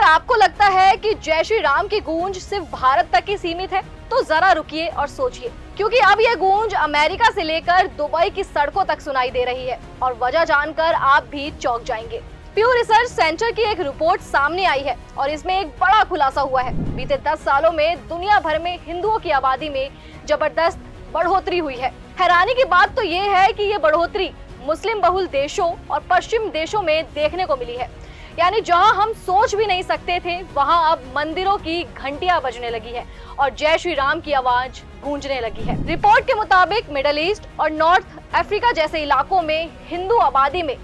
आपको लगता है कि जय श्री राम की गूंज सिर्फ भारत तक ही सीमित है, तो जरा रुकिए और सोचिए, क्योंकि अब यह गूंज अमेरिका से लेकर दुबई की सड़कों तक सुनाई दे रही है और वजह जानकर आप भी चौंक जाएंगे। प्यू रिसर्च सेंटर की एक रिपोर्ट सामने आई है और इसमें एक बड़ा खुलासा हुआ है। बीते 10 सालों में दुनिया भर में हिंदुओं की आबादी में जबरदस्त बढ़ोतरी हुई है। हैरानी की बात तो ये है कि ये बढ़ोतरी मुस्लिम बहुल देशों और पश्चिम देशों में देखने को मिली है। यानी जहां हम सोच भी नहीं सकते थे, वहां अब मंदिरों की घंटियां बजने लगी है और जय श्री राम की आवाज गूंजने लगी है। रिपोर्ट के मुताबिक मिडिल ईस्ट और नॉर्थ अफ्रीका जैसे इलाकों में हिंदू आबादी में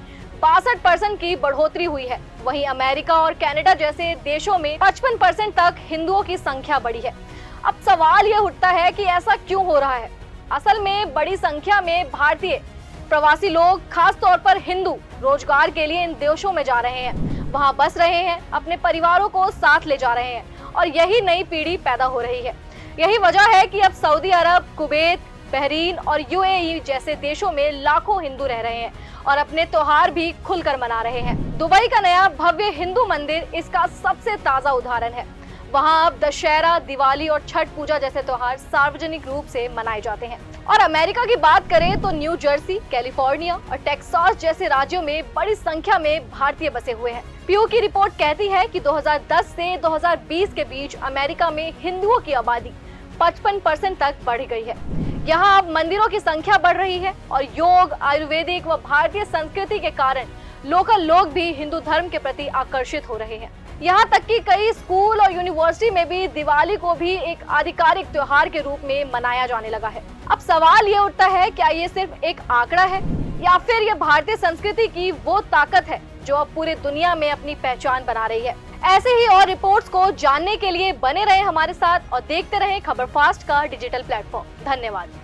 62% की बढ़ोतरी हुई है। वहीं अमेरिका और कनाडा जैसे देशों में 55% तक हिंदुओं की संख्या बढ़ी है। अब सवाल ये उठता है कि ऐसा क्यों हो रहा है। असल में बड़ी संख्या में भारतीय प्रवासी लोग, खास तौर पर हिंदू, रोजगार के लिए इन देशों में जा रहे हैं, वहां बस रहे हैं, अपने परिवारों को साथ ले जा रहे हैं और यही नई पीढ़ी पैदा हो रही है। यही वजह है कि अब सऊदी अरब, कुवैत, बहरीन और यूएई जैसे देशों में लाखों हिंदू रह रहे हैं और अपने त्योहार भी खुलकर मना रहे हैं। दुबई का नया भव्य हिंदू मंदिर इसका सबसे ताजा उदाहरण है। वहां अब दशहरा, दिवाली और छठ पूजा जैसे त्योहार सार्वजनिक रूप से मनाए जाते हैं। और अमेरिका की बात करें तो न्यू जर्सी, कैलिफोर्निया और टेक्सास जैसे राज्यों में बड़ी संख्या में भारतीय बसे हुए हैं। प्यू की रिपोर्ट कहती है कि 2010 से 2020 के बीच अमेरिका में हिंदुओं की आबादी 55% तक बढ़ गई है। यहाँ अब मंदिरों की संख्या बढ़ रही है और योग, आयुर्वेदिक व भारतीय संस्कृति के कारण लोकल लोग भी हिंदू धर्म के प्रति आकर्षित हो रहे हैं। यहाँ तक कि कई स्कूल और यूनिवर्सिटी में भी दिवाली को भी एक आधिकारिक त्योहार के रूप में मनाया जाने लगा है। अब सवाल ये उठता है, क्या ये सिर्फ एक आंकड़ा है या फिर ये भारतीय संस्कृति की वो ताकत है जो अब पूरी दुनिया में अपनी पहचान बना रही है। ऐसे ही और रिपोर्ट्स को जानने के लिए बने रहे हमारे साथ और देखते रहे खबर फास्ट का डिजिटल प्लेटफॉर्म। धन्यवाद।